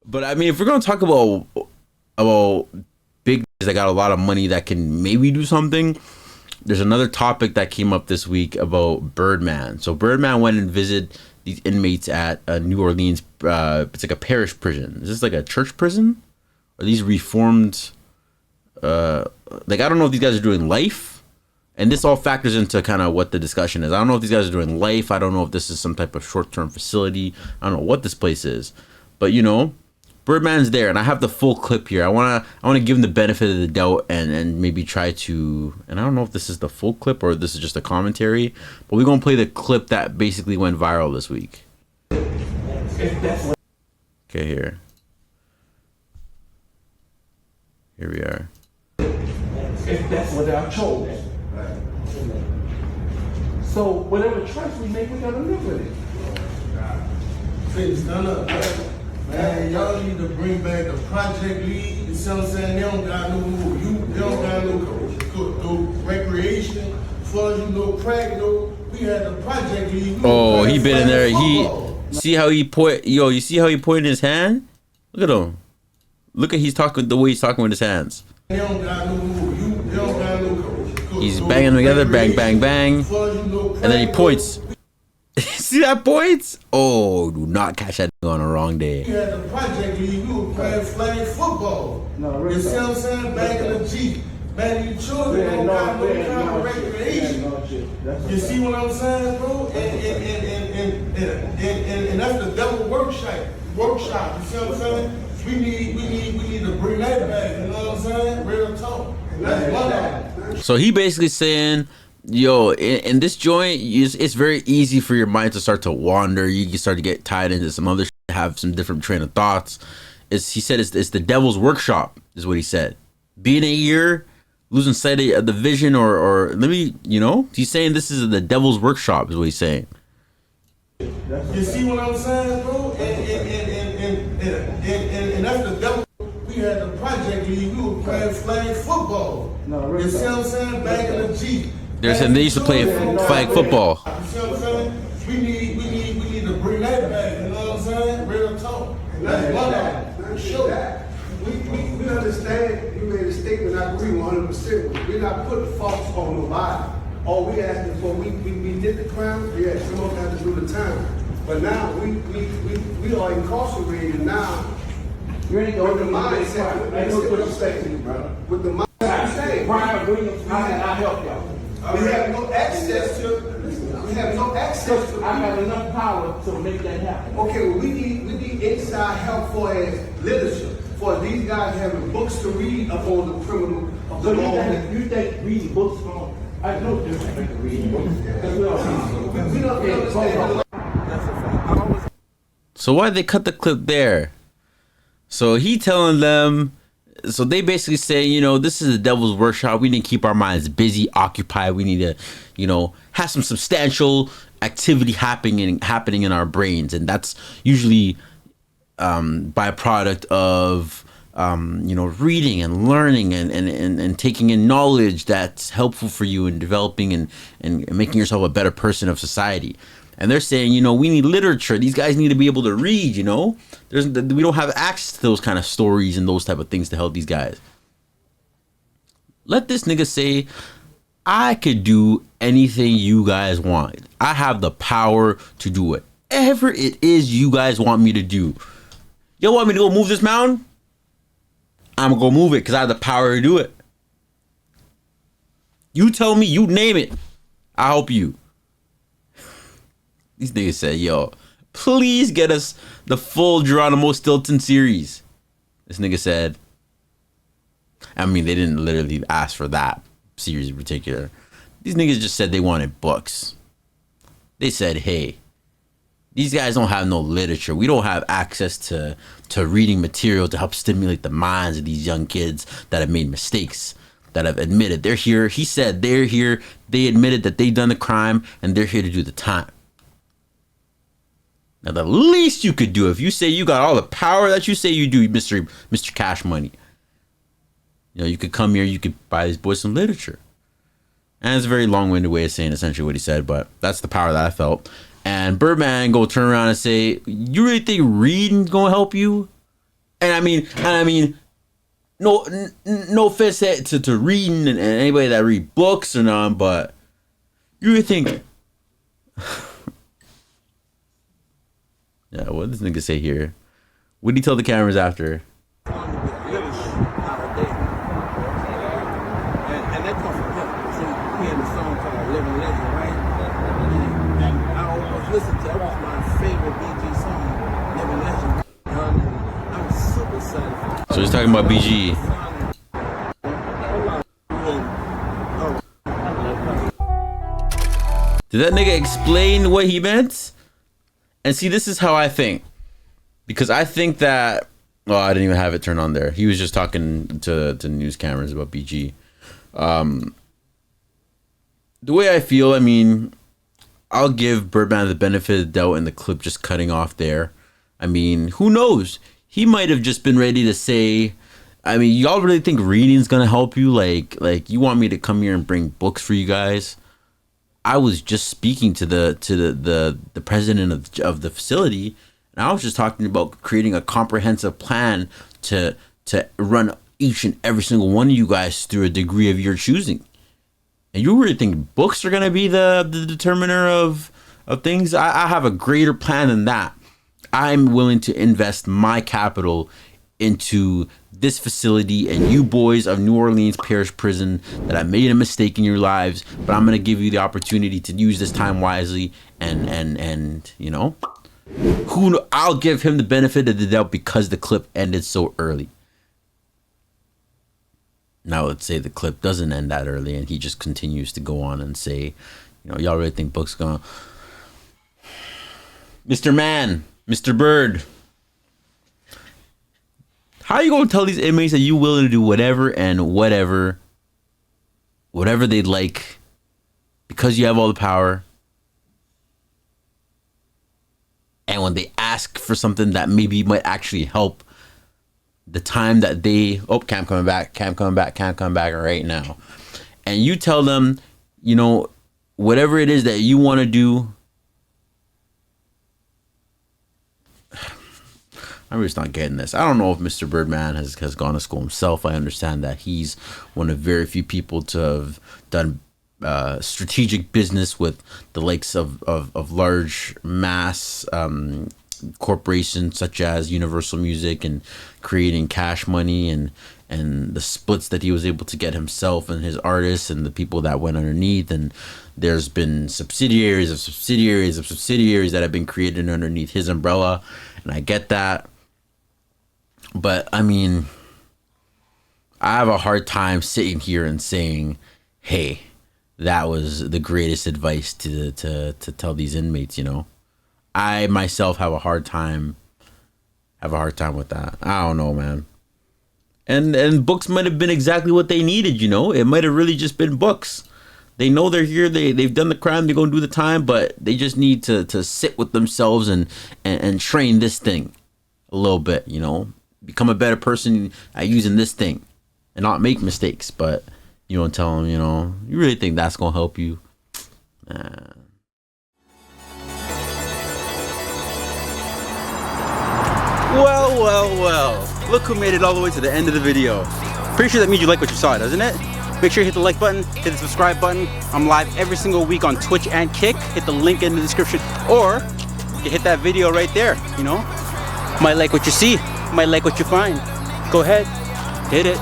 But I mean, if we're gonna talk about big guys that got a lot of money that can maybe do something, there's another topic that came up this week about Birdman. So Birdman went and visited these inmates at a New Orleans. It's like a parish prison. Is this like a church prison? Are these reformed? Like I don't know if these guys are doing life, and this all factors into kind of what the discussion is. I don't know if these guys are doing life. I don't know if this is some type of short-term facility. I don't know what this place is, but you know, Birdman's there, and I have the full clip here. I wanna give him the benefit of the doubt and maybe try to. And I don't know if this is the full clip or this is just a commentary, but we're gonna play the clip that basically went viral this week. Okay, here we are. If that's what I chose. Right. So whatever choice we make, we gotta live with it. Please stand up. Man, y'all need to bring back the project league. You see what I'm saying? They don't got no youth. They don't got no recreation. As far as you know, crack, we had the project league. Oh, he been in there. See how he you see how he pointed his hand? Look at him. Look at the way he's talking with his hands. They don't got no youth. They don't got no. He's banging them together, bang, bang, bang, and then he points. See that points? Oh, do not catch that on a wrong day. We had the project league. We were playing flag football. No, you see what I'm saying? Back in the Jeep. Man, you children don't got no kind of recreation. You see what I'm saying, bro? And that's the devil workshop. You see what I'm saying? We need to bring that back. You know what I'm saying? Real talk. That's one of them. So he basically saying, yo, in this joint, it's very easy for your mind to start to wander. You can start to get tied into some other shit, have some different train of thoughts. He said it's the devil's workshop, is what he said. Being a year, losing sight of the vision, or let me, he's saying this is the devil's workshop, is what he's saying. You see what I'm saying, bro? And that's the devil. We had the project league. We were playing flag football. You see what I'm saying? Back in the Jeep. They used to play flag football. You see what I'm saying? We need to bring that back. You know what I'm saying? Real talk. That's one of them. Sure. We understand. You made a statement. I agree 100%. We're not putting faults on nobody. All we asking for, we did the crime. Yeah, someone got to do the time. But now we are incarcerated now. You ain't With going the to mindset, I know what you're saying, brother. with the mindset, Brian Williams, how can I help y'all? we have no access to. We have no access to. I have enough power to make that happen. Okay, well, we need inside help for as literature, for these guys having books to read upon the criminal of the So law. you think reading books from? I know different than reading books. Because we all read. We don't understand. So why'd they cut the clip there? So he telling them, so they basically say, this is the devil's workshop. We need to keep our minds busy, occupied. We need to, have some substantial activity happening in our brains. And that's usually byproduct of, reading and learning and taking in knowledge that's helpful for you in developing and making yourself a better person of society. And they're saying, we need literature. These guys need to be able to read, we don't have access to those kind of stories and those type of things to help these guys. Let this nigga say, I could do anything you guys want. I have the power to do whatever it is you guys want me to do. Y'all want me to go move this mountain? I'm gonna go move it because I have the power to do it. You tell me, you name it, I'll help you. These niggas said, yo, please get us the full Geronimo Stilton series. This nigga said, I mean, they didn't literally ask for that series in particular. These niggas just said they wanted books. They said, hey, these guys don't have no literature. We don't have access to reading material to help stimulate the minds of these young kids that have made mistakes, that have admitted they're here. He said they're here. They admitted that they done the crime and they're here to do the time. Now, the least you could do, if you say you got all the power that you say you do, Mr. Cash Money, you could come here, you could buy these boys some literature. And it's a very long-winded way of saying essentially what he said, but that's the power that I felt. And Birdman go turn around and say, you really think reading's gonna help you? And I mean, no offense to reading and anybody that read books or not, but you would think, yeah, what does this nigga say here? What did he tell the cameras after? So he's talking about BG. Did that nigga explain what he meant? And see, this is how I think. Because I think that... Oh, I didn't even have it turned on there. He was just talking to news cameras about BG. The way I feel, I mean... I'll give Birdman the benefit of the doubt in the clip just cutting off there. I mean, who knows? He might have just been ready to say, I mean, y'all really think reading's gonna help you? Like you want me to come here and bring books for you guys? I was just speaking to the president of the facility, and I was just talking about creating a comprehensive plan to run each and every single one of you guys through a degree of your choosing. And you really think books are gonna be the determiner of things? I have a greater plan than that. I'm willing to invest my capital into this facility and you boys of New Orleans Parish Prison that I made a mistake in your lives, but I'm gonna give you the opportunity to use this time wisely and you know, I'll give him the benefit of the doubt because the clip ended so early. Now let's say the clip doesn't end that early and he just continues to go on and say, you know, y'all really think Book's gonna... Mr. Man, Mr. Bird, how are you gonna tell these inmates that you're willing to do whatever and whatever they'd like because you have all the power, and when they ask for something that maybe might actually help the time that they... Oh, Cam coming back right now. And you tell them, you know, whatever it is that you want to do... I'm just not getting this. I don't know if Mr. Birdman has gone to school himself. I understand that he's one of very few people to have done strategic business with the likes of large mass corporations such as Universal Music, and creating cash money and the splits that he was able to get himself and his artists and the people that went underneath. And there's been subsidiaries that have been created underneath his umbrella, and I get that. But I mean, I have a hard time sitting here and saying, hey, that was the greatest advice to tell these inmates, you know. I myself have a hard time with that. I don't know, man. And books might have been exactly what they needed, you know. It might have really just been books. They know they're here, they've done the crime, they're gonna do the time, but they just need to sit with themselves and train this thing a little bit, you know. Become a better person at using this thing and not make mistakes. But you don't tell them, you know, you really think that's gonna help you? Well, look who made it all the way to the end of the video. Pretty sure that means you like what you saw, doesn't it? Make sure you hit the like button, hit the subscribe button. I'm live every single week on Twitch and Kick. Hit the link in the description, or you hit that video right there, you know. Might like what you see, might like what you find. Go ahead, hit it.